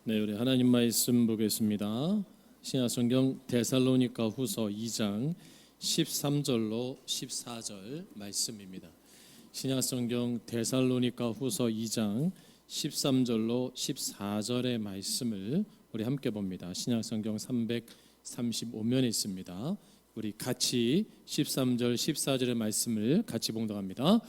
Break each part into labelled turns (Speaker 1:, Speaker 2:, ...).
Speaker 1: 네, 우리 하나님 말씀 보겠습니다. 신약성경 데살로니가 후서 2장 13절로 14절 말씀입니다. 신약성경 데살로니가 후서 2장 13절로 14절의 말씀을 우리 함께 봅니다. 신약성경 335면에 있습니다. 우리 같이 13절 14절의 말씀을 같이 봉독합니다.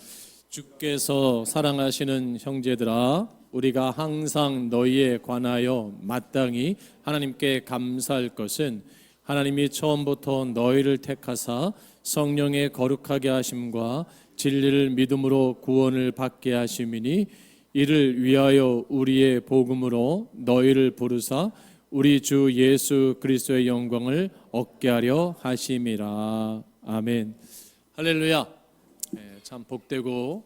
Speaker 1: 주께서 사랑하시는 형제들아, 우리가 항상 너희에 관하여 마땅히 하나님께 감사할 것은 하나님이 처음부터 너희를 택하사 성령의 거룩하게 하심과 진리를 믿음으로 구원을 받게 하심이니, 이를 위하여 우리의 복음으로 너희를 부르사 우리 주 예수 그리스도의 영광을 얻게 하려 하심이라. 아멘. 할렐루야. 참 복되고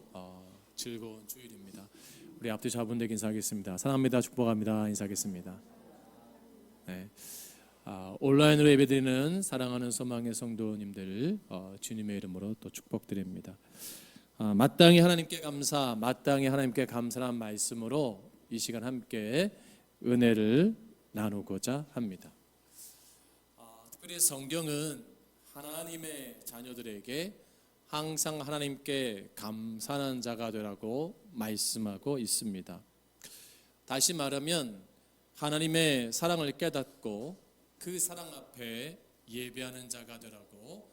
Speaker 1: 즐거운 주일입니다. 우리 앞뒤 자분들에게 인사하겠습니다. 사랑합니다. 축복합니다. 인사하겠습니다. 네. 온라인으로 예배드리는 사랑하는 소망의 성도님들 주님의 이름으로 또 축복드립니다. 마땅히 하나님께 감사, 마땅히 하나님께 감사한 말씀으로 이 시간 함께 은혜를 나누고자 합니다. 특별히 성경은 하나님의 자녀들에게 항상 하나님께 감사하는 자가 되라고 말씀하고 있습니다. 다시 말하면 하나님의 사랑을 깨닫고 그 사랑 앞에 예배하는 자가 되라고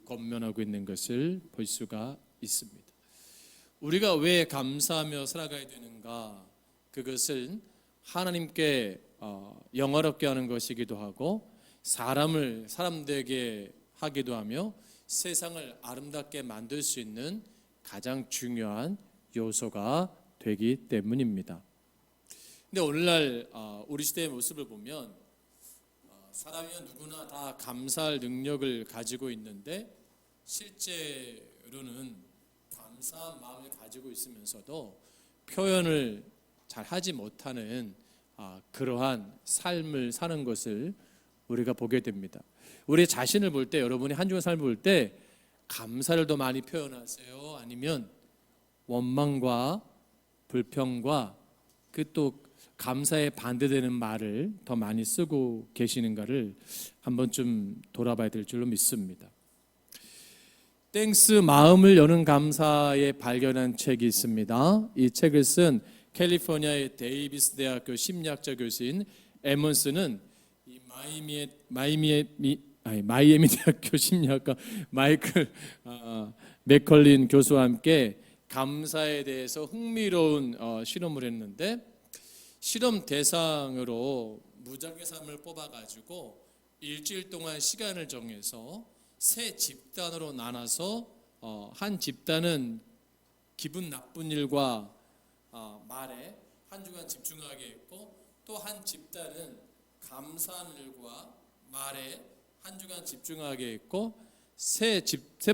Speaker 1: 권면하고 있는 것을 볼 수가 있습니다. 우리가 왜 감사하며 살아가야 되는가? 그것은 하나님께 영화롭게 하는 것이기도 하고 사람들에게 하기도 하며 세상을 아름답게 만들 수 있는 가장 중요한 요소가 되기 때문입니다. 근데 오늘날 우리 시대의 모습을 보면 사람이면 누구나 다 감사할 능력을 가지고 있는데 실제로는 감사한 마음을 가지고 있으면서도 표현을 잘 하지 못하는 그러한 삶을 사는 것을 우리가 보게 됩니다. 우리 자신을 볼 때, 여러분이 한 주간 삶을 볼 때 감사를 더 많이 표현하세요? 아니면 원망과 불평과 그 또 감사에 반대되는 말을 더 많이 쓰고 계시는가를 한번 좀 돌아봐야 될 줄로 믿습니다. 땡스 마음을 여는 감사에 발견한 책이 있습니다. 이 책을 쓴 캘리포니아의 데이비스 대학교 심리학자 교수인 에먼스는 이 마이애미 대학교 심리학과 마이클 맥컬린 교수와 함께 감사에 대해서 흥미로운 실험을 했는데, 실험 대상으로 무작위 사람을 뽑아가지고 일주일 동안 시간을 정해서 세 집단으로 나눠서 한 집단은 기분 나쁜 일과 말에 한 주간 집중하게 했고, 또 한 집단은 감사한 일과 말에 한 주간 집중하게 했고, 세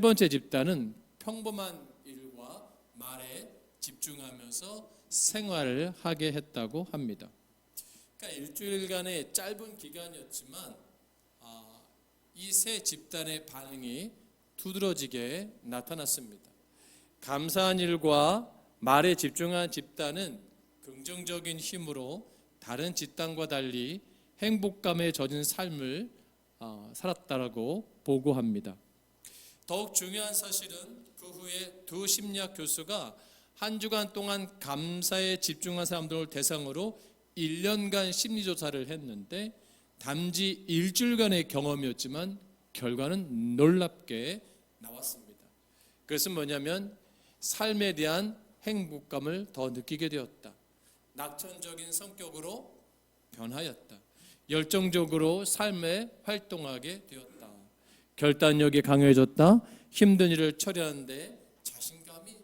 Speaker 1: 번째 집단은 평범한 일과 말에 집중하면서 생활을 하게 했다고 합니다. 그러니까 일주일간의 짧은 기간이었지만 이 세 집단의 반응이 두드러지게 나타났습니다. 감사한 일과 말에 집중한 집단은 긍정적인 힘으로 다른 집단과 달리 행복감에 젖은 삶을 살았다라고 보고합니다. 더욱 중요한 사실은 그 후에 두 심리학 교수가 한 주간 동안 감사에 집중한 사람들을 대상으로 1년간 심리조사를 했는데, 단지 일주일간의 경험이었지만 결과는 놀랍게 나왔습니다. 그것은 뭐냐면 삶에 대한 행복감을 더 느끼게 되었다. 낙천적인 성격으로 변하였다. 열정적으로 삶에 활동하게 되었다. 결단력이 강해졌다. 힘든 일을 처리하는데 자신감이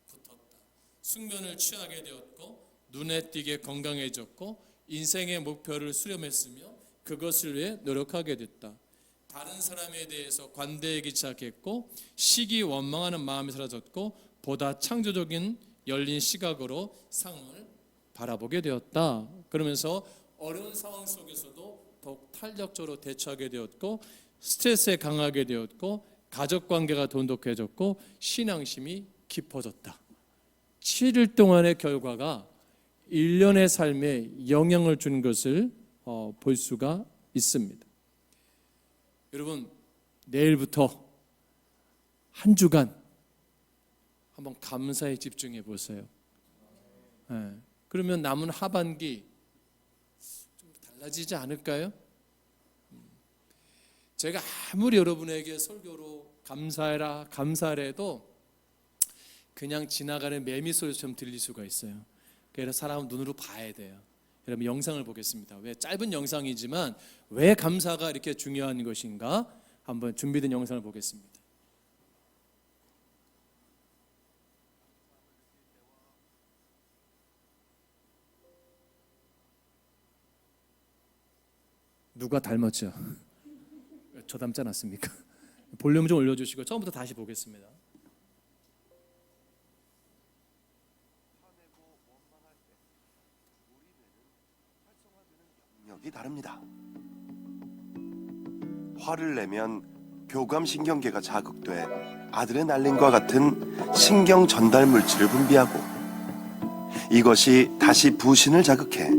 Speaker 1: 붙었다. 숙면을 취하게 되었고, 눈에 띄게 건강해졌고, 인생의 목표를 수렴했으며 그것을 위해 노력하게 됐다. 다른 사람에 대해서 관대하기 시작했고, 시기 원망하는 마음이 사라졌고, 보다 창조적인 열린 시각으로 상황을 바라보게 되었다. 그러면서 어려운 상황 속에서도 더욱 탄력적으로 대처하게 되었고, 스트레스에 강하게 되었고, 가족관계가 돈독해졌고, 신앙심이 깊어졌다. 7일 동안의 결과가 일련의 삶에 영향을 주는 것을 볼 수가 있습니다. 여러분, 내일부터 한 주간 한번 감사에 집중해 보세요. 그러면 남은 하반기 좀 달라지지 않을까요? 제가 아무리 여러분에게 설교로 감사해라 감사를 해도 그냥 지나가는 매미 소리처럼 들릴 수가 있어요. 그래서 사람은 눈으로 봐야 돼요. 여러분, 영상을 보겠습니다. 왜 짧은 영상이지만 왜 감사가 이렇게 중요한 것인가 한번 준비된 영상을 보겠습니다. 누가 닮았죠? 저 닮지 않았습니까? 볼륨 좀 올려주시고 처음부터 다시 보겠습니다.
Speaker 2: 능력이 다릅니다. 화를 내면 교감신경계가 자극돼 아드레날린과 같은 신경 전달 물질을 분비하고 이것이 다시 부신을 자극해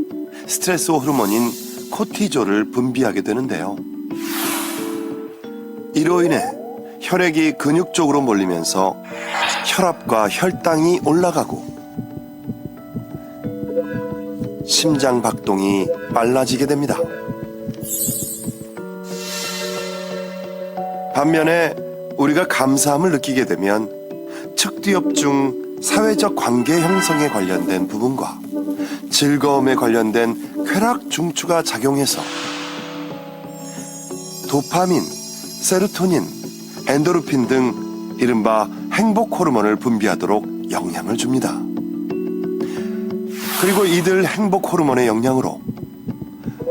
Speaker 2: 스트레스 호르몬인 코티졸을 분비하게 되는데요. 이로 인해 혈액이 근육 쪽으로 몰리면서 혈압과 혈당이 올라가고 심장 박동이 빨라지게 됩니다. 반면에 우리가 감사함을 느끼게 되면 측두엽중 사회적 관계 형성에 관련된 부분과 즐거움에 관련된 쾌락 중추가 작용해서 도파민, 세로토닌, 엔도르핀 등 이른바 행복 호르몬을 분비하도록 영향을 줍니다. 그리고 이들 행복 호르몬의 영향으로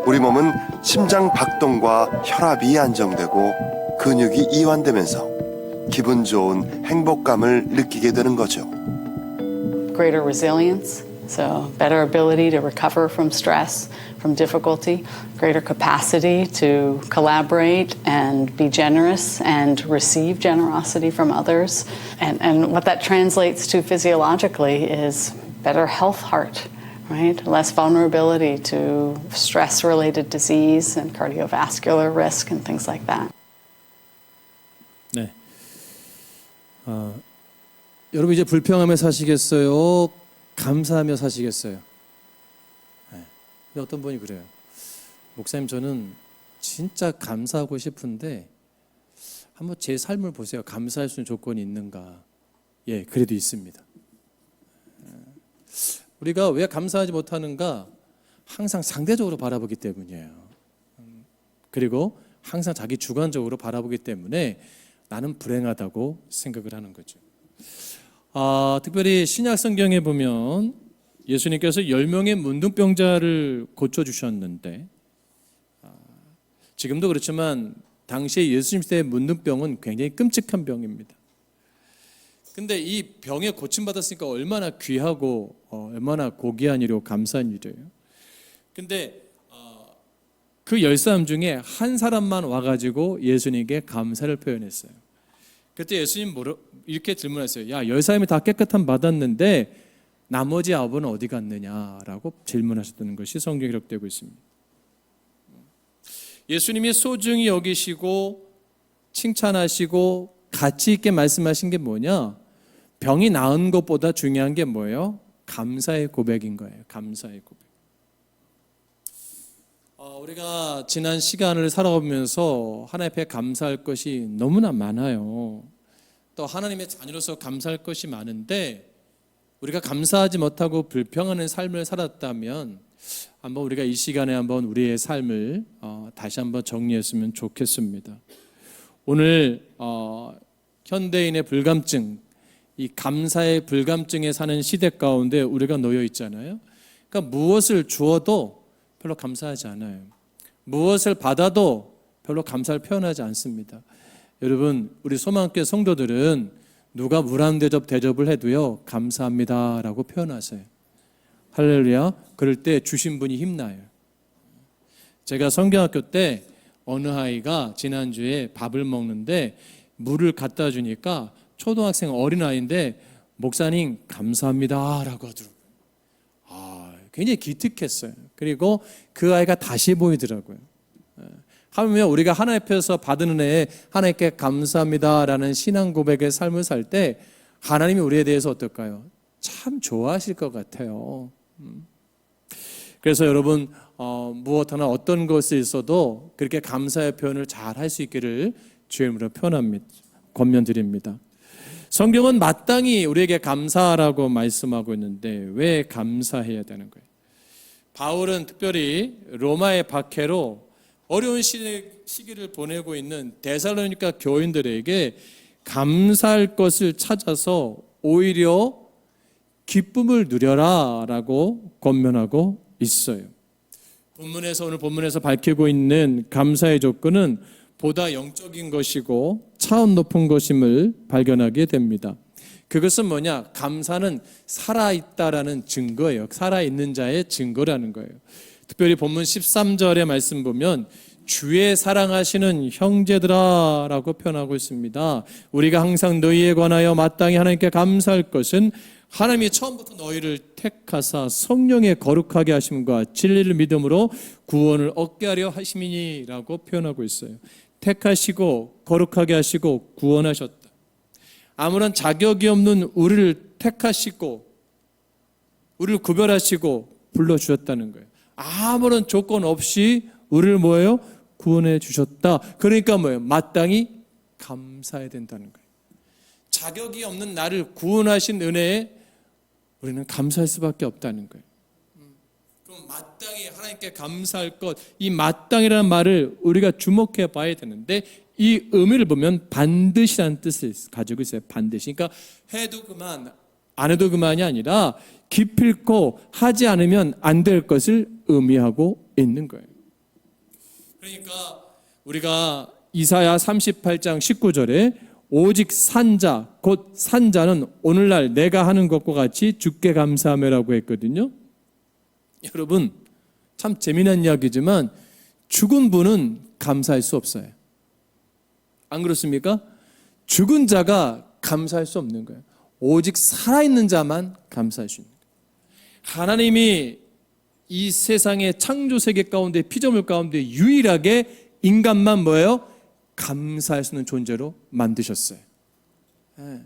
Speaker 2: 우리 몸은 심장 박동과 혈압이 안정되고 근육이 이완되면서 기분 좋은 행복감을 느끼게 되는 거죠.
Speaker 3: Greater resilience, so better ability to recover from stress, from difficulty, greater capacity to collaborate and be generous and receive generosity from others. And what that translates to physiologically is better health heart, right? Less vulnerability to stress-related disease and cardiovascular risk and things like that.
Speaker 1: 네. 여러분 이제 불평하며 사시겠어요? 감사하며 사시겠어요? 네. 근데 어떤 분이 그래요. 목사님, 저는 진짜 감사하고 싶은데 한번 제 삶을 보세요. 감사할 수 있는 조건이 있는가? 예, 그래도 있습니다. 우리가 왜 감사하지 못하는가? 항상 상대적으로 바라보기 때문이에요. 그리고 항상 자기 주관적으로 바라보기 때문에 나는 불행하다고 생각을 하는 거죠. 특별히 신약 성경에 보면 예수님께서 10명의 문둥병자를 고쳐주셨는데 지금도 그렇지만 당시에 예수님 시대의 문둥병은 굉장히 끔찍한 병입니다. 근데 이 병에 고침받았으니까 얼마나 귀하고 얼마나 고귀한 일이고 감사한 일이에요. 근데 그 10사람 중에 한 사람만 와가지고 예수님께 감사를 표현했어요. 그때 예수님 이렇게 질문했어요. 야, 10사람이 다 깨끗함 받았는데 나머지 9은 어디 갔느냐라고 질문하셨다는 것이 성경에 기록되고 있습니다. 예수님이 소중히 여기시고 칭찬하시고 가치 있게 말씀하신 게 뭐냐? 병이 나은 것보다 중요한 게 뭐예요? 감사의 고백인 거예요. 감사의 고백. 우리가 지난 시간을 살아오면서 하나님 앞에 감사할 것이 너무나 많아요. 또 하나님의 자녀로서 감사할 것이 많은데 우리가 감사하지 못하고 불평하는 삶을 살았다면 한번 우리가 이 시간에 한번 우리의 삶을 다시 한번 정리했으면 좋겠습니다. 오늘 현대인의 불감증, 이 감사의 불감증에 사는 시대 가운데 우리가 놓여 있잖아요. 그러니까 무엇을 주어도 별로 감사하지 않아요. 무엇을 받아도 별로 감사를 표현하지 않습니다. 여러분, 우리 소망교회 성도들은 누가 물 한 대접 대접을 해도요 감사합니다라고 표현하세요. 할렐루야. 그럴 때 주신 분이 힘나요. 제가 성경학교 때 어느 아이가 지난주에 밥을 먹는데 물을 갖다 주니까 초등학생 어린아이인데 목사님 감사합니다라고 하더라고요. 굉장히 기특했어요. 그리고 그 아이가 다시 보이더라고요. 하물며 우리가 하나님 앞에서 받은 은혜에 하나님께 감사합니다라는 신앙 고백의 삶을 살 때 하나님이 우리에 대해서 어떨까요? 참 좋아하실 것 같아요. 그래서 여러분 무엇 하나 어떤 것이 있어도 그렇게 감사의 표현을 잘 할 수 있기를 주의 이름으로 권면드립니다. 성경은 마땅히 우리에게 감사하라고 말씀하고 있는데 왜 감사해야 되는 거예요? 바울은 특별히 로마의 박해로 어려운 시기를 보내고 있는 데살로니가 교인들에게 감사할 것을 찾아서 오히려 기쁨을 누려라 라고 권면하고 있어요. 오늘 본문에서 밝히고 있는 감사의 조건은 보다 영적인 것이고 차원 높은 것임을 발견하게 됩니다. 그것은 뭐냐? 감사는 살아있다라는 증거예요. 살아있는 자의 증거라는 거예요. 특별히 본문 13절의 말씀 보면 주의 사랑하시는 형제들아 라고 표현하고 있습니다. 우리가 항상 너희에 관하여 마땅히 하나님께 감사할 것은 하나님이 처음부터 너희를 택하사 성령의 거룩하게 하심과 진리를 믿음으로 구원을 얻게 하려 하심이니라고 표현하고 있어요. 택하시고 거룩하게 하시고 구원하셨다. 아무런 자격이 없는 우리를 택하시고 우리를 구별하시고 불러주셨다는 거예요. 아무런 조건 없이 우리를 뭐예요? 구원해 주셨다. 그러니까 뭐예요? 마땅히 감사해야 된다는 거예요. 자격이 없는 나를 구원하신 은혜에 우리는 감사할 수밖에 없다는 거예요. 그럼 마땅히 하나님께 감사할 것, 이 마땅이라는 말을 우리가 주목해 봐야 되는데 이 의미를 보면 반드시라는 뜻을 가지고 있어요. 반드시. 그러니까 해도 그만, 안 해도 그만이 아니라 기필코 하지 않으면 안 될 것을 의미하고 있는 거예요. 그러니까 우리가 이사야 38장 19절에 오직 산자, 곧 산자는 오늘날 내가 하는 것과 같이 주께 감사하며라고 했거든요. 여러분, 참 재미난 이야기지만 죽은 분은 감사할 수 없어요. 안 그렇습니까? 죽은 자가 감사할 수 없는 거예요. 오직 살아있는 자만 감사할 수 있는 거예요. 하나님이 이 세상의 창조 세계 가운데 피조물 가운데 유일하게 인간만 뭐예요? 감사할 수 있는 존재로 만드셨어요. 네.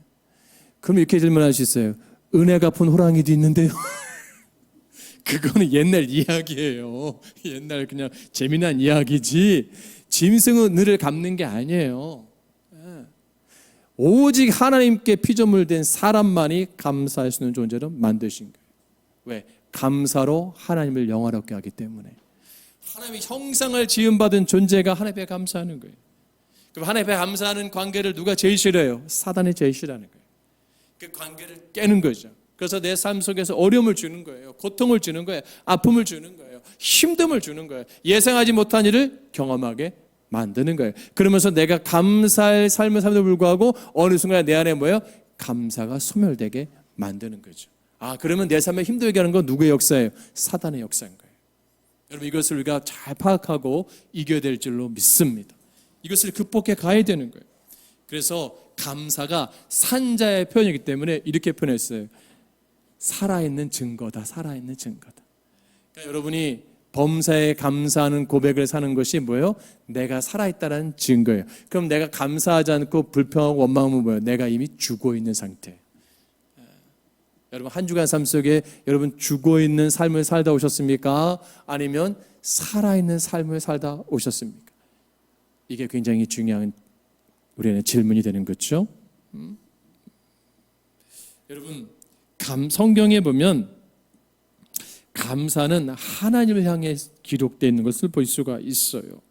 Speaker 1: 그럼 이렇게 질문할 수 있어요. 은혜 갚은 호랑이도 있는데요. 그거는 옛날 이야기예요. 옛날 그냥 재미난 이야기지 짐승은 은혜를 갚는 게 아니에요. 네. 오직 하나님께 피조물 된 사람만이 감사할 수 있는 존재로 만드신 거예요. 왜? 감사로 하나님을 영화롭게 하기 때문에. 하나님의 형상을 지음받은 존재가 하나님께 감사하는 거예요. 그럼 하나님께 감사하는 관계를 누가 제일 싫어해요? 사단이 제일 싫어하는 거예요. 그 관계를 깨는 거죠. 그래서 내 삶 속에서 어려움을 주는 거예요. 고통을 주는 거예요. 아픔을 주는 거예요. 힘듦을 주는 거예요. 예상하지 못한 일을 경험하게 만드는 거예요. 그러면서 내가 감사할 삶을 삶에도 불구하고 어느 순간에 내 안에 뭐예요? 감사가 소멸되게 만드는 거죠. 아, 그러면 내 삶에 힘들게 하는 건 누구의 역사예요? 사단의 역사인 거예요. 여러분, 이것을 우리가 잘 파악하고 이겨야 될 줄로 믿습니다. 이것을 극복해 가야 되는 거예요. 그래서 감사가 산자의 표현이기 때문에 이렇게 표현했어요. 살아있는 증거다. 살아있는 증거다. 그러니까 여러분이 범사에 감사하는 고백을 사는 것이 뭐예요? 내가 살아있다는 증거예요. 그럼 내가 감사하지 않고 불평하고 원망하면 뭐예요? 내가 이미 죽어 있는 상태. 여러분, 한 주간 삶 속에 여러분 죽어 있는 삶을 살다 오셨습니까? 아니면 살아있는 삶을 살다 오셨습니까? 이게 굉장히 중요한 우리의 질문이 되는 거죠. 여러분, 성경에 보면 감사는 하나님을 향해 기록되어 있는 것을 볼 수가 있어요.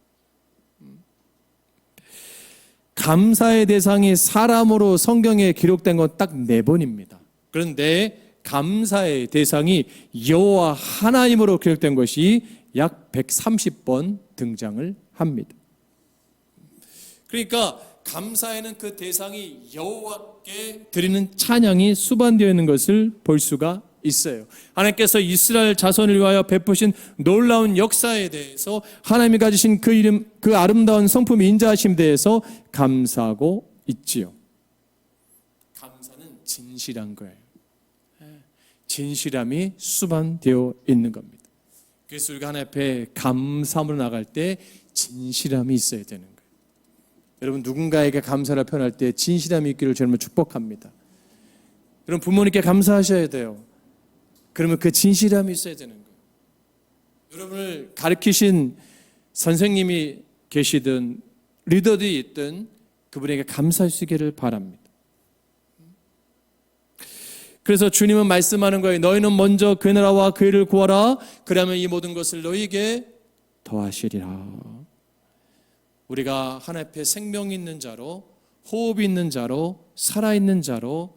Speaker 1: 감사의 대상이 사람으로 성경에 기록된 건 딱 4번입니다. 그런데 감사의 대상이 여호와 하나님으로 기록된 것이 약 130번 등장을 합니다. 그러니까 감사에는 그 대상이 여호와께 드리는 찬양이 수반되어 있는 것을 볼 수가 있어요. 하나님께서 이스라엘 자손을 위하여 베푸신 놀라운 역사에 대해서 하나님이 가지신 그 이름, 그 아름다운 성품의 인자하심에 대해서 감사하고 있지요. 감사는 진실한 거예요. 진실함이 수반되어 있는 겁니다. 그래서 우리가 하나님 앞에 감사함으로 나갈 때 진실함이 있어야 되는 거예요. 여러분, 누군가에게 감사를 표현할 때 진실함이 있기를 저는 축복합니다. 여러분, 부모님께 감사하셔야 돼요. 그러면 그 진실함이 있어야 되는 거예요. 여러분을 가르치신 선생님이 계시든 리더들이 있든 그분에게 감사할 수 있기를 바랍니다. 그래서 주님은 말씀하는 거예요. 너희는 먼저 그 나라와 그 일을 구하라. 그러면 이 모든 것을 너희에게 더하시리라. 우리가 하나님 앞에 생명 있는 자로, 호흡 있는 자로, 살아있는 자로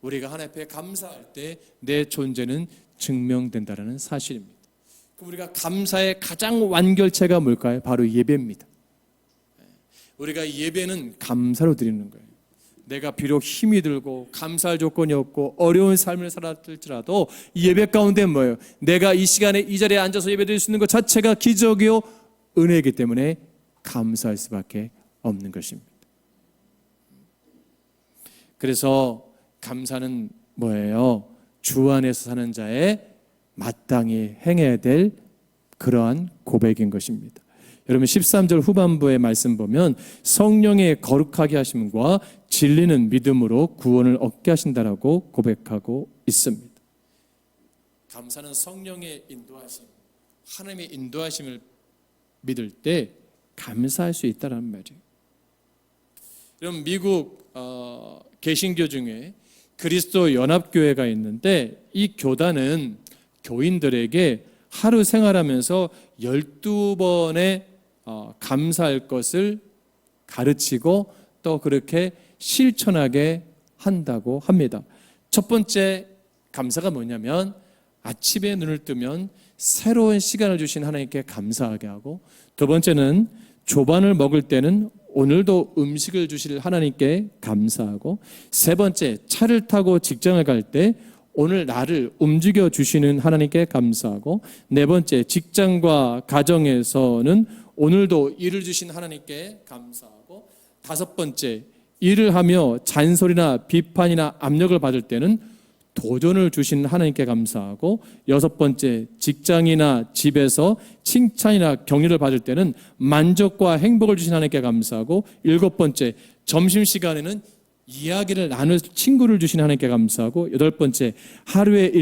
Speaker 1: 우리가 하나님 앞에 감사할 때 내 존재는 증명된다는 사실입니다. 우리가 감사의 가장 완결체가 뭘까요? 바로 예배입니다. 우리가 예배는 감사로 드리는 거예요. 내가 비록 힘이 들고 감사할 조건이 없고 어려운 삶을 살았을지라도 예배 가운데 뭐예요? 내가 이 시간에 이 자리에 앉아서 예배드릴 수 있는 것 자체가 기적이요 은혜이기 때문에 감사할 수밖에 없는 것입니다. 그래서 감사는 뭐예요? 주 안에서 사는 자의 마땅히 행해야 될 그러한 고백인 것입니다. 여러분 13절 후반부의 말씀 보면 성령의 거룩하게 하심과 진리는 믿음으로 구원을 얻게 하신다라고 고백하고 있습니다. 감사는 성령의 인도하심, 하나님의 인도하심을 믿을 때 감사할 수 있다는 말이에요. 여러분 미국 개신교 중에 그리스도 연합교회가 있는데 이 교단은 교인들에게 하루 생활하면서 12번의 감사할 것을 가르치고 또 그렇게 실천하게 한다고 합니다. 첫 번째 감사가 뭐냐면 아침에 눈을 뜨면 새로운 시간을 주신 하나님께 감사하게 하고, 두 번째는 조반을 먹을 때는 오늘도 음식을 주실 하나님께 감사하고, 세 번째 차를 타고 직장을 갈 때 오늘 나를 움직여 주시는 하나님께 감사하고, 네 번째 직장과 가정에서는 오늘도 일을 주신 하나님께 감사하고, 다섯 번째 일을 하며 잔소리나 비판이나 압력을 받을 때는 도전을 주신 하나님께 감사하고, 여섯 번째 직장이나 집에서 칭찬이나 격려를 받을 때는 만족과 행복을 주신 하나님께 감사하고, 일곱 번째 점심시간에는 이야기를 나눌 친구를 주신 하나님께 감사하고, 여덟 번째 하루의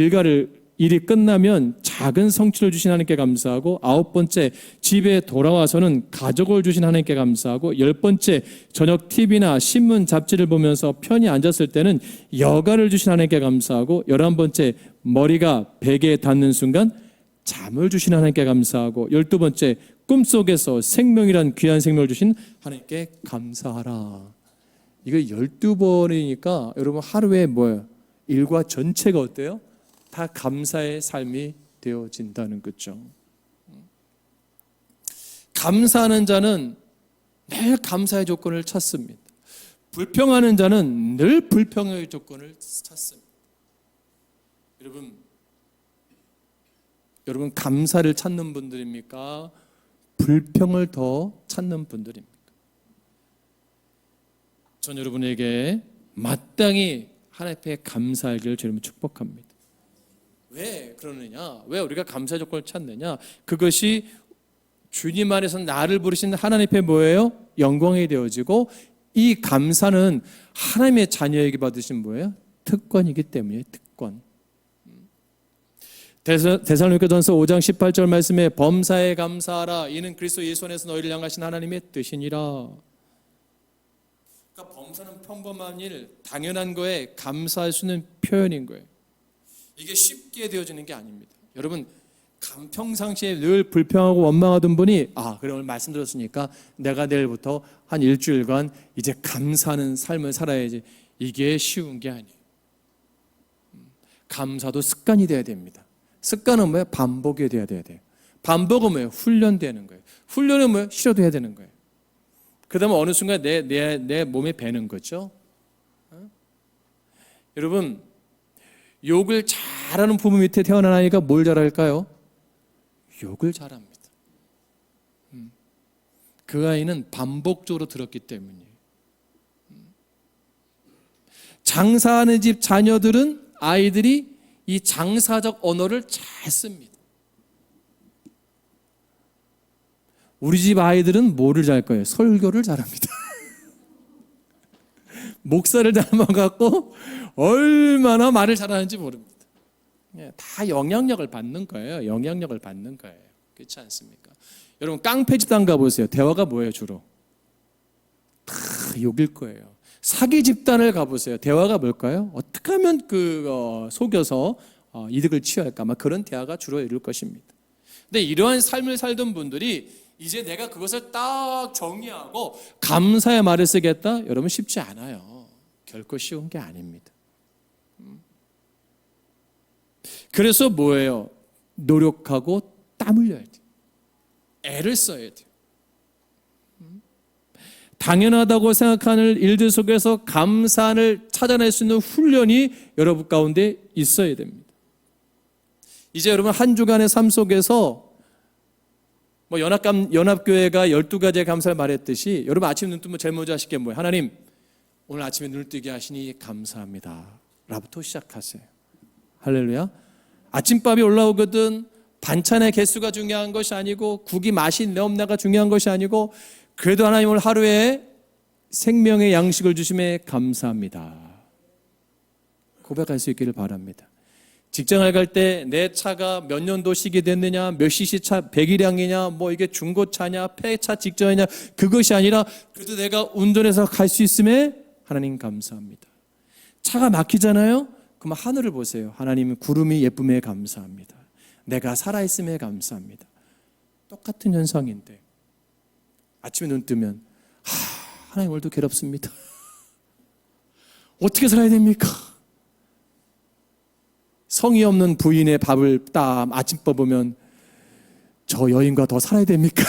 Speaker 1: 일이 끝나면 작은 성취를 주신 하나님께 감사하고, 아홉 번째 집에 돌아와서는 가족을 주신 하나님께 감사하고, 열 번째 저녁 TV나 신문 잡지를 보면서 편히 앉았을 때는 여가를 주신 하나님께 감사하고, 11번째 머리가 베개에 닿는 순간 잠을 주신 하나님께 감사하고, 12번째 꿈속에서 생명이란 귀한 생명을 주신 하나님께 감사하라. 이거 12번이니까 여러분 하루에 뭐예요? 일과 전체가 어때요? 다 감사의 삶이 되어진다는 거죠. 감사하는 자는 늘 감사의 조건을 찾습니다. 불평하는 자는 늘 불평의 조건을 찾습니다. 여러분 감사를 찾는 분들입니까? 불평을 더 찾는 분들입니까? 전 여러분에게 마땅히 하나님 앞에 감사하기를 주님은 축복합니다. 왜 그러느냐? 왜 우리가 감사 조건을 찾느냐? 그것이 주님 안에서 나를 부르신 하나님 앞에 뭐예요? 영광이 되어지고, 이 감사는 하나님의 자녀에게 받으신 뭐예요? 특권이기 때문에 특권. 데살로니가전서 5장 18절 말씀에 범사에 감사하라. 이는 그리스도 예수 안에서 너희를 향하신 하나님의 뜻이니라. 그러니까 범사는 평범한 일, 당연한 거에 감사할 수 있는 표현인 거예요. 이게 쉽게 되어지는 게 아닙니다. 여러분 평상시에 늘 불평하고 원망하던 분이 그래 오늘 말씀 들었으니까 내가 내일부터 한 일주일간 이제 감사하는 삶을 살아야지. 이게 쉬운 게 아니에요. 감사도 습관이 돼야 됩니다. 습관은 뭐예요? 반복이 돼야 돼요. 반복은 뭐예요? 훈련되는 거예요. 훈련은 뭐예요? 싫어도 해야 되는 거예요. 그다음에 어느 순간 내 몸에 배는 거죠. 여러분 욕을 잘하는 부모 밑에 태어난 아이가 뭘 잘할까요? 욕을 잘합니다. 그 아이는 반복적으로 들었기 때문이에요. 장사하는 집 자녀들은 아이들이 이 장사적 언어를 잘 씁니다. 우리 집 아이들은 뭐를 잘 거예요? 설교를 잘합니다. 목사를 닮아갖고 얼마나 말을 잘하는지 모릅니다. 다 영향력을 받는 거예요. 영향력을 받는 거예요. 그렇지 않습니까? 여러분 깡패 집단 가보세요. 대화가 뭐예요 주로? 다 욕일 거예요. 사기 집단을 가보세요. 대화가 뭘까요? 어떻게 하면 속여서 이득을 취할까? 아마 그런 대화가 주로 이룰 것입니다. 근데 이러한 삶을 살던 분들이 이제 내가 그것을 딱 정리하고 감사의 말을 쓰겠다? 여러분 쉽지 않아요. 결코 쉬운 게 아닙니다. 그래서 뭐예요? 노력하고 땀 흘려야 돼요. 애를 써야 돼요. 당연하다고 생각하는 일들 속에서 감사를 찾아낼 수 있는 훈련이 여러분 가운데 있어야 됩니다. 이제 여러분 한 주간의 삶 속에서 연합교회가 12가지의 감사를 말했듯이 여러분 아침 눈 뜨면 제일 먼저 하실 게 뭐예요? 하나님 오늘 아침에 눈을 뜨게 하시니 감사합니다 라부터 시작하세요. 할렐루야. 아침밥이 올라오거든 반찬의 개수가 중요한 것이 아니고 국이 맛이 있네 없나가 중요한 것이 아니고 그래도 하나님 오늘 하루에 생명의 양식을 주심에 감사합니다. 고백할 수 있기를 바랍니다. 직장을 갈 때 내 차가 몇 년도식이 됐느냐, 몇 cc 차 100일량이냐, 이게 중고차냐, 폐차 직전이냐, 그것이 아니라 그래도 내가 운전해서 갈 수 있음에 하나님 감사합니다. 차가 막히잖아요? 그럼 하늘을 보세요. 하나님 구름이 예쁨에 감사합니다. 내가 살아있음에 감사합니다. 똑같은 현상인데 아침에 눈 뜨면 하나님 오늘도 괴롭습니다. 어떻게 살아야 됩니까? 성의 없는 부인의 밥을 딱 아침밥 보면 저 여인과 더 살아야 됩니까?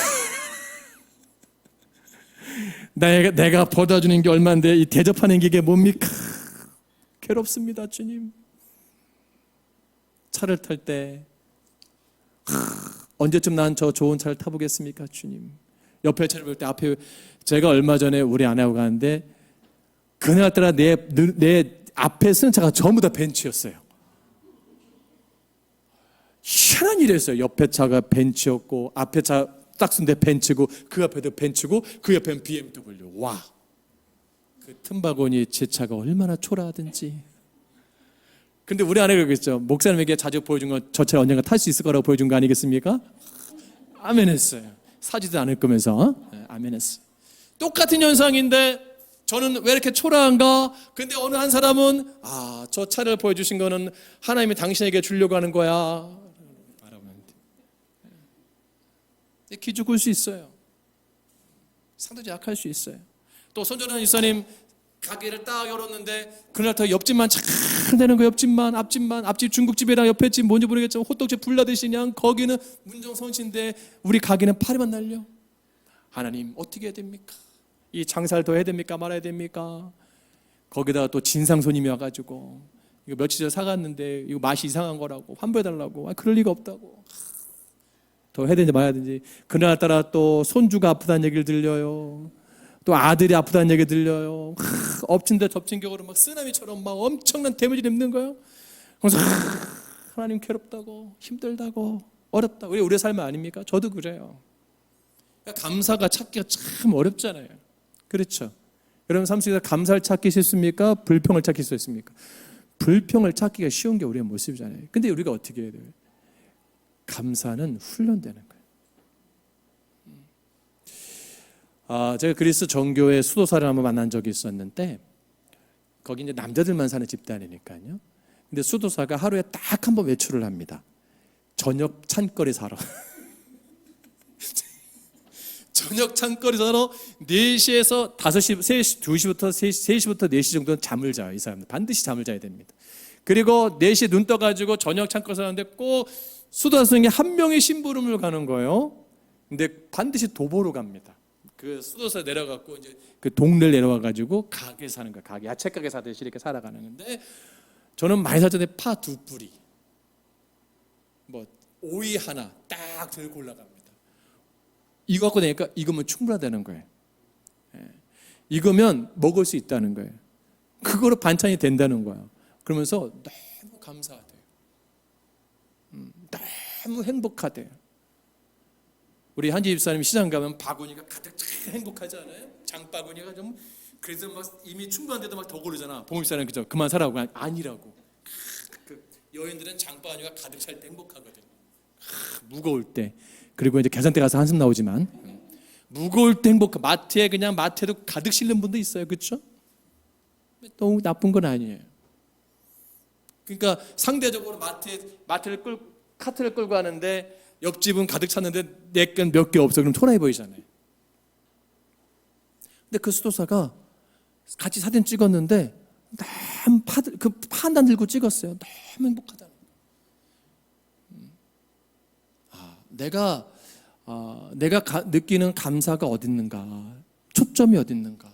Speaker 1: 내가 벌어주는 게 얼마인데 이 대접하는 게 이게 뭡니까? 괴롭습니다 주님. 차를 탈 때 언제쯤 난 저 좋은 차를 타보겠습니까 주님. 옆에 차를 볼 때 앞에 제가 얼마 전에 우리 아내하고 가는데 그날따라 내 앞에 쓰는 차가 전부 다 벤츠였어요. 희한한 일이었어요. 옆에 차가 벤츠였고 앞에 차 딱 쓴데 벤츠고 그 앞에도 벤츠고 그 옆에는 BMW. 와, 그 틈바구니 제 차가 얼마나 초라하든지. 근데 우리 아내가 그랬죠. 목사님에게 자주 보여준 건 저 차 언젠가 탈 수 있을 거라고 보여준 거 아니겠습니까? 아멘했어요. 사지도 않을 거면서 아멘했어요. 똑같은 현상인데 저는 왜 이렇게 초라한가? 근데 어느 한 사람은 저 차를 보여주신 거는 하나님이 당신에게 주려고 하는 거야. 기죽을 수 있어요. 상대적으로 약할 수 있어요. 또 손전한 이사님 가게를 딱 열었는데 그날부터 옆집만 잘 되는 거. 옆집만 앞집 중국집이랑 옆에 집 뭔지 모르겠지만 호떡집 불나듯이 그냥 거기는 문정선신데 우리 가게는 파리만 날려. 하나님 어떻게 해야 됩니까? 이 장사를 더 해야 됩니까? 말아야 됩니까? 거기다가 또 진상 손님이 와가지고 이거 며칠 전에 사갔는데 이거 맛이 이상한 거라고 환불해달라고. 그럴 리가 없다고. 더 해야 되는지 말아야 되는지. 그날따라 또 손주가 아프다는 얘기를 들려요. 또 아들이 아프다는 얘기 들려요. 엎친 데 덮친 격으로 막 쓰나미처럼 막 엄청난 데미지를 입는 거예요. 그래서 하나님 괴롭다고 힘들다고 어렵다고. 우리 삶 아닙니까? 저도 그래요. 감사가 찾기가 참 어렵잖아요. 그렇죠? 여러분 삶 속에서 감사를 찾기 쉽습니까? 불평을 찾기 쉽습니까? 불평을 찾기가 쉬운 게 우리의 모습이잖아요. 근데 우리가 어떻게 해야 돼요? 감사는 훈련되는 거예요. 제가 그리스 정교회 수도사를 한번 만난 적이 있었는데 거기 이제 남자들만 사는 집단이니까요. 근데 수도사가 하루에 딱 한 번 외출을 합니다. 저녁 찬거리 사러. 저녁 찬거리 사러 4시에서 5시, 3시, 2시부터 3시부터 4시 정도는 잠을 자요. 이 사람들 반드시 잠을 자야 됩니다. 그리고 4시에 눈 떠가지고 저녁 찬거리 사는데 꼭 수도사님이 한 명의 심부름을 가는 거예요. 근데 반드시 도보로 갑니다. 그 수도사 내려갖고 이제 그 동네를 내려와가지고 가게 사는 거야. 가게 야채 가게 사듯이 이렇게 살아가는데 저는 많이 살전에 파 2뿌리, 오이 하나 딱 들고 올라갑니다. 이거 갖고 다니까 이거면 충분하다는 거예요. 이거면 먹을 수 있다는 거예요. 그거로 반찬이 된다는 거예요. 그러면서 너무 감사하대요. 너무 행복하대요. 우리 한지 집사님 시장 가면 바구니가 가득 참 행복하지 않아요? 장바구니가 좀 그래서 막 이미 충분한데도 막 더 고르잖아. 봉집사님 그죠? 그만 사라고. 아니라고. 그 여인들은 장바구니가 가득 찰 때 행복하거든. 무거울 때. 그리고 이제 계산대 가서 한숨 나오지만 무거울 때 행복. 마트에 그냥 마트에도 가득 실는 분도 있어요, 그렇죠? 너무 나쁜 건 아니에요. 그러니까 상대적으로 카트를 끌고 가는데 옆집은 가득 찼는데 내 건 몇 개 없어. 그럼 초라해 보이잖아요. 근데 그 수도사가 같이 사진 찍었는데 너무 그 판단 들고 찍었어요. 너무 행복하다는 거예요. 내가 느끼는 감사가 어디 있는가? 초점이 어디 있는가?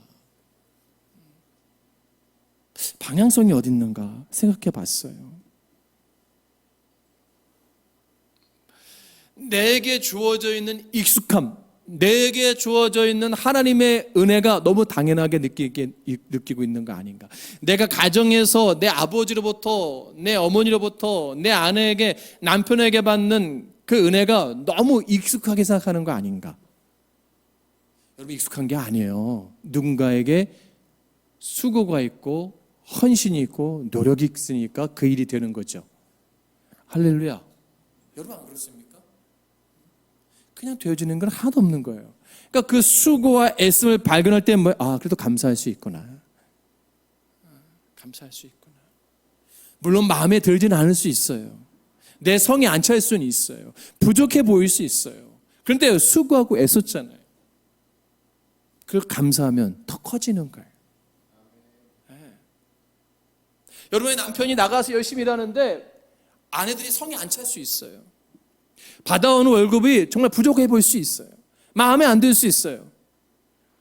Speaker 1: 방향성이 어디 있는가 생각해 봤어요. 내게 주어져 있는 익숙함, 내게 주어져 있는 하나님의 은혜가 너무 당연하게 느끼고 있는 거 아닌가. 내가 가정에서 내 아버지로부터, 내 어머니로부터, 내 아내에게, 남편에게 받는 그 은혜가 너무 익숙하게 생각하는 거 아닌가. 여러분, 익숙한 게 아니에요. 누군가에게 수고가 있고 헌신이 있고 노력이 있으니까 그 일이 되는 거죠. 할렐루야. 여러분 안 그렇습니까? 그냥 되어지는 건 하나도 없는 거예요. 그러니까 그 수고와 애씀을 발견할 때 그래도 감사할 수 있구나. 감사할 수 있구나. 물론 마음에 들지는 않을 수 있어요. 내 성이 안 찰 수는 있어요. 부족해 보일 수 있어요. 그런데 수고하고 애썼잖아요. 그걸 감사하면 더 커지는 거예요. 여러분의 남편이 나가서 열심히 일하는데 아내들이 성이 안 찰 수 있어요. 받아오는 월급이 정말 부족해 보일 수 있어요. 마음에 안 들 수 있어요.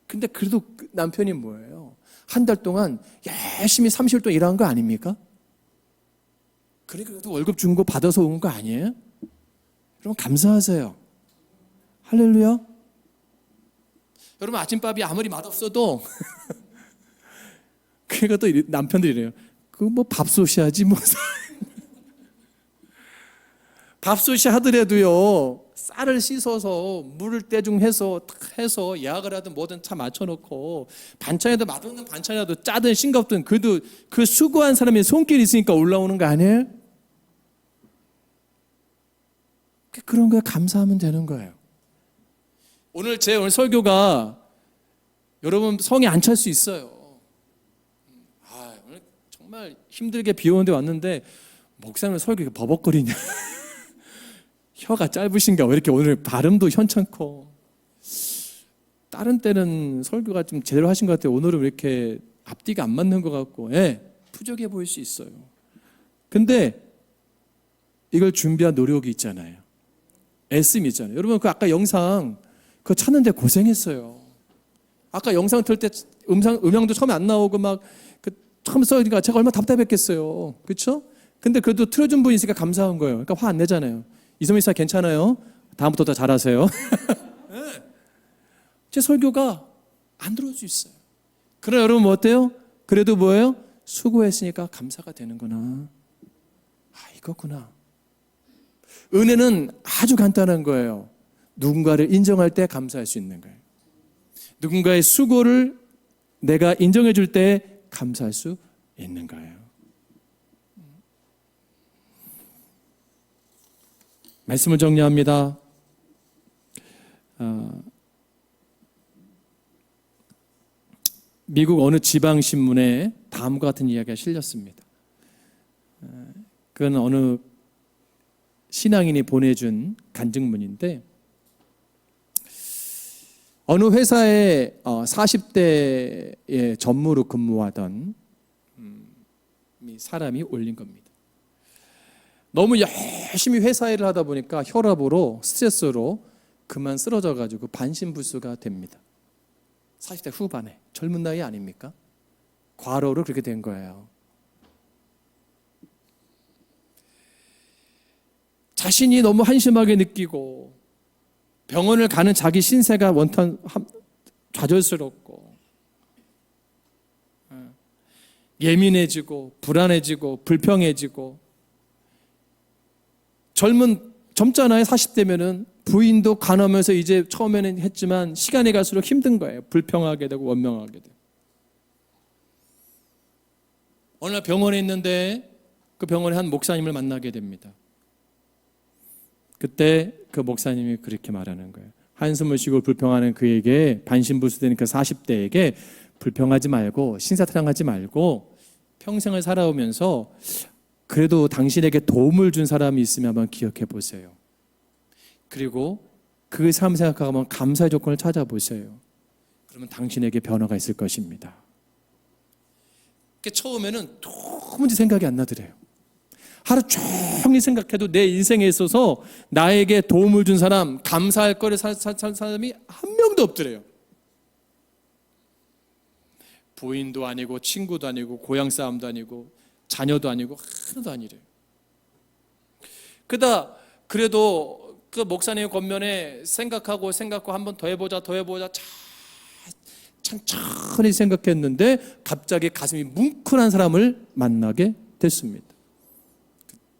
Speaker 1: 근데 그래도 남편이 뭐예요? 한 달 동안 열심히 30일 동안 일한 거 아닙니까? 그래도 월급 준 거 받아서 온 거 아니에요? 여러분 감사하세요. 할렐루야. 여러분 아침밥이 아무리 맛없어도 그러니까 또 남편들이 이래요. 밥솥이 하지 뭐. 밥솥이 하더라도요, 쌀을 씻어서 물을 대중해서 약을 하든 뭐든 다 맞춰놓고 반찬에도 맛없는 반찬이라도 짜든 싱겁든 그래도 그 수고한 사람의 손길이 있으니까 올라오는 거 아니에요? 그런 거에 감사하면 되는 거예요. 오늘 설교가 여러분 성이 안 찰 수 있어요. 오늘 정말 힘들게 비 오는데 왔는데 목사님 설교가 버벅거리냐. 혀가 짧으신가? 왜 이렇게 오늘 발음도 현찮고. 다른 때는 설교가 좀 제대로 하신 것 같아요. 오늘은 왜 이렇게 앞뒤가 안 맞는 것 같고, 부족해 보일 수 있어요. 근데 이걸 준비한 노력이 있잖아요. 애씀이 있잖아요. 여러분 아까 영상 그거 찾는데 고생했어요. 아까 영상 틀 때 음향도 처음에 안 나오고 처음 써니까 제가 얼마나 답답했겠어요. 그렇죠? 근데 그래도 틀어준 분이 있으니까 감사한 거예요. 그러니까 화 안 내잖아요. 이소민 씨 괜찮아요? 다음부터 더 잘하세요. 네. 제 설교가 안 들어올 수 있어요. 그러나 여러분 어때요? 그래도 뭐예요? 수고했으니까 감사가 되는구나. 이거구나. 은혜는 아주 간단한 거예요. 누군가를 인정할 때 감사할 수 있는 거예요. 누군가의 수고를 내가 인정해 줄 때 감사할 수 있는 거예요. 말씀을 정리합니다. 미국 어느 지방신문에 다음과 같은 이야기가 실렸습니다. 그건 어느 신앙인이 보내준 간증문인데 어느 회사에 40대의 전무로 근무하던 사람이 올린 겁니다. 너무 열심히 회사 일을 하다 보니까 혈압으로 스트레스로 그만 쓰러져 가지고 반신불수가 됩니다. 40대 후반에 젊은 나이 아닙니까? 과로로 그렇게 된 거예요. 자신이 너무 한심하게 느끼고 병원을 가는 자기 신세가 좌절스럽고 예민해지고 불안해지고 불평해지고 젊은 젊잖아요. 40대면은 부인도 간호하면서 이제 처음에는 했지만 시간이 갈수록 힘든 거예요. 불평하게 되고 원망하게 되고. 어느 날 병원에 있는데 그 병원에 한 목사님을 만나게 됩니다. 그때 그 목사님이 그렇게 말하는 거예요. 한숨을 쉬고 불평하는 그에게, 반신불수된 그 40대에게 불평하지 말고 신사타령하지 말고 평생을 살아오면서 그래도 당신에게 도움을 준 사람이 있으면 한번 기억해 보세요. 그리고 그 삶 생각하면 감사의 조건을 찾아보세요. 그러면 당신에게 변화가 있을 것입니다. 처음에는 도무지 생각이 안 나더래요. 하루 종일 생각해도 내 인생에 있어서 나에게 도움을 준 사람, 감사할 거를 찾는 사람이 한 명도 없더래요. 부인도 아니고 친구도 아니고 고향 사람도 아니고 자녀도 아니고 하나도 아니래요. 그래도 그 목사님의 권면에 생각하고 한 번 더 해보자 천천히 생각했는데 갑자기 가슴이 뭉클한 사람을 만나게 됐습니다.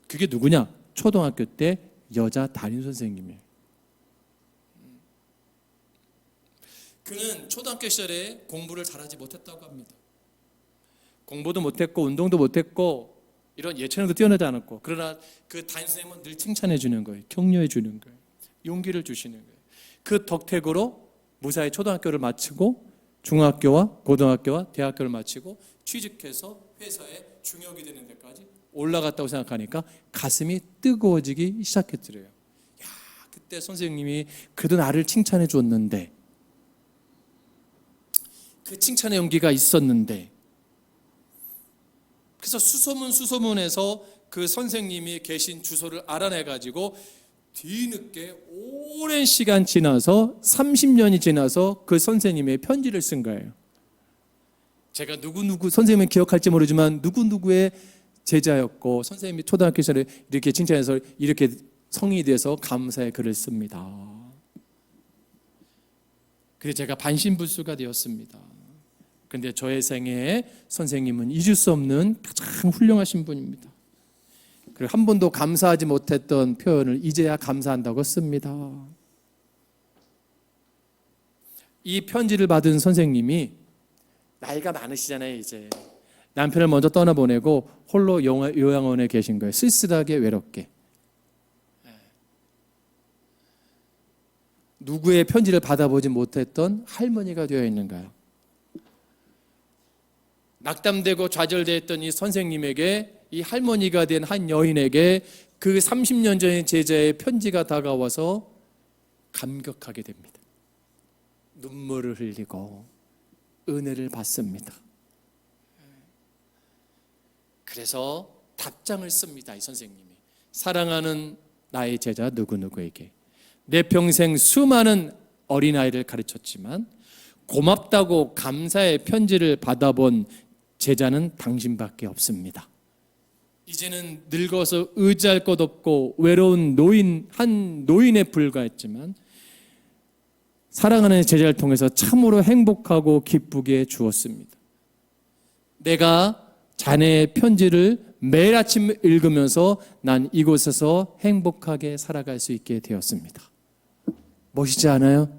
Speaker 1: 그게 누구냐? 초등학교 때 여자 담임 선생님이에요. 그는 초등학교 시절에 공부를 잘하지 못했다고 합니다. 공부도 못했고 운동도 못했고 이런 예체능도 뛰어나지 않았고, 그러나 그 담임 선생님은 늘 칭찬해 주는 거예요. 격려해 주는 거예요. 용기를 주시는 거예요. 그 덕택으로 무사히 초등학교를 마치고 중학교와 고등학교와 대학교를 마치고 취직해서 회사에 중역이 되는 데까지 올라갔다고 생각하니까 가슴이 뜨거워지기 시작했더래요. 야, 그때 선생님이 그래도 나를 칭찬해 줬는데, 그 칭찬의 용기가 있었는데, 그래서 수소문에서 그 선생님이 계신 주소를 알아내가지고 뒤늦게 오랜 시간 지나서 30년이 지나서 그 선생님의 편지를 쓴 거예요. 제가 누구 선생님은 기억할지 모르지만 누구의 제자였고 선생님이 초등학교 시절에 이렇게 칭찬해서 이렇게 성인이 돼서 감사의 글을 씁니다. 그래서 제가 반신불수가 되었습니다. 그런데 저의 생애에 선생님은 잊을 수 없는 가장 훌륭하신 분입니다. 그리고 한 번도 감사하지 못했던 표현을 이제야 감사한다고 씁니다. 이 편지를 받은 선생님이 나이가 많으시잖아요. 이제 남편을 먼저 떠나보내고 홀로 요양원에 계신 거예요. 쓸쓸하게 외롭게. 누구의 편지를 받아보지 못했던 할머니가 되어 있는 거예요. 낙담되고 좌절되었던 이 선생님에게, 이 할머니가 된 한 여인에게 그 30년 전의 제자의 편지가 다가와서 감격하게 됩니다. 눈물을 흘리고 은혜를 받습니다. 그래서 답장을 씁니다. 이 선생님이. 사랑하는 나의 제자 누구누구에게 내 평생 수많은 어린아이를 가르쳤지만 고맙다고 감사의 편지를 받아본 제자는 당신밖에 없습니다. 이제는 늙어서 의지할 것 없고 외로운 한 노인에 불과했지만 사랑하는 제자를 통해서 참으로 행복하고 기쁘게 주었습니다. 내가 자네의 편지를 매일 아침 읽으면서 난 이곳에서 행복하게 살아갈 수 있게 되었습니다. 멋있지 않아요?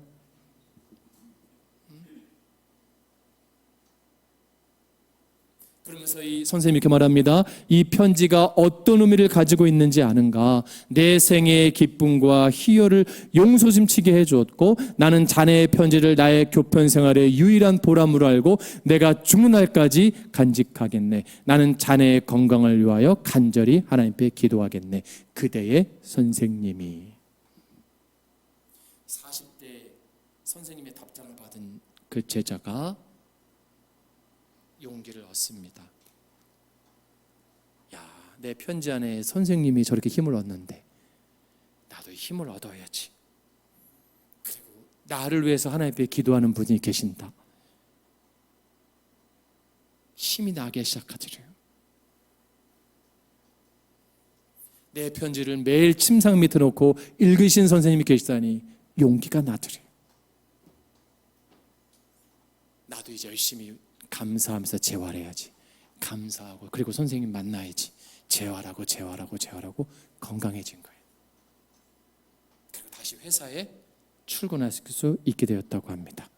Speaker 1: 그러면서 이 선생님이 이렇게 말합니다. 이 편지가 어떤 의미를 가지고 있는지 아는가? 내 생애의 기쁨과 희열을 용솟음치게 해주었고 나는 자네의 편지를 나의 교편 생활의 유일한 보람으로 알고 내가 죽는 날까지 간직하겠네. 나는 자네의 건강을 위하여 간절히 하나님께 기도하겠네. 그대의 선생님이. 40대 선생님의 답장을 받은 그 제자가 용기를 얻습니다. 야, 내 편지 안에 선생님이 저렇게 힘을 얻는데 나도 힘을 얻어야지. 그리고 나를 위해서 하나님께 기도하는 분이 계신다. 힘이 나기 시작하더래요. 내 편지를 매일 침상 밑에 놓고 읽으신 선생님이 계시다니 용기가 나더래요. 나도 이제 열심히 감사하면서 재활해야지. 감사하고 그리고 선생님 만나야지. 재활하고 건강해진 거예요. 다시 회사에 출근하실 수 있게 되었다고 합니다.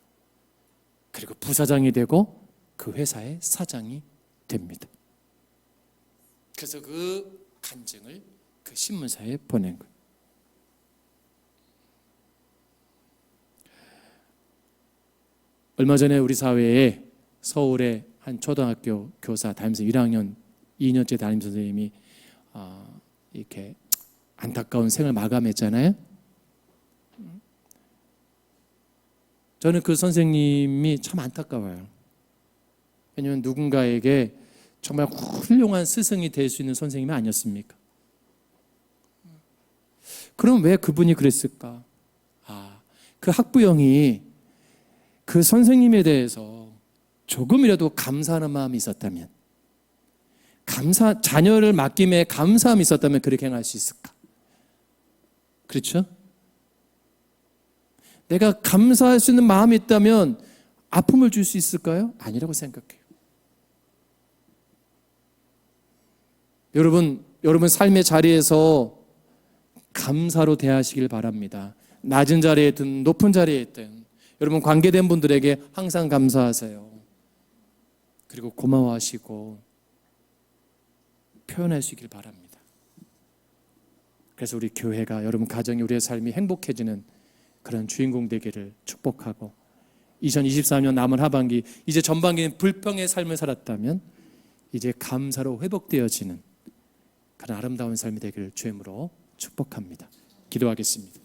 Speaker 1: 그리고 부사장이 되고 그 회사의 사장이 됩니다. 그래서 그 간증을 그 신문사에 보낸 거예요. 얼마 전에 우리 사회에 서울의 한 초등학교 교사 담임선 1학년 2년째 담임 선생님이 이렇게 안타까운 생을 마감했잖아요. 저는 그 선생님이 참 안타까워요. 왜냐하면 누군가에게 정말 훌륭한 스승이 될 수 있는 선생님이 아니었습니까? 그럼 왜 그분이 그랬을까? 그 학부형이 그 선생님에 대해서 조금이라도 감사하는 마음이 있었다면, 자녀를 맡김에 감사함이 있었다면 그렇게 행할 수 있을까? 그렇죠? 내가 감사할 수 있는 마음이 있다면 아픔을 줄 수 있을까요? 아니라고 생각해요. 여러분 삶의 자리에서 감사로 대하시길 바랍니다. 낮은 자리에 있든 높은 자리에 있든 여러분 관계된 분들에게 항상 감사하세요. 그리고 고마워하시고 표현하시길 바랍니다. 그래서 우리 교회가 여러분 가정이 우리의 삶이 행복해지는 그런 주인공 되기를 축복하고 2023년 남은 하반기 이제 전반기는 불평의 삶을 살았다면 이제 감사로 회복되어지는 그런 아름다운 삶이 되기를 주임으로 축복합니다. 기도하겠습니다.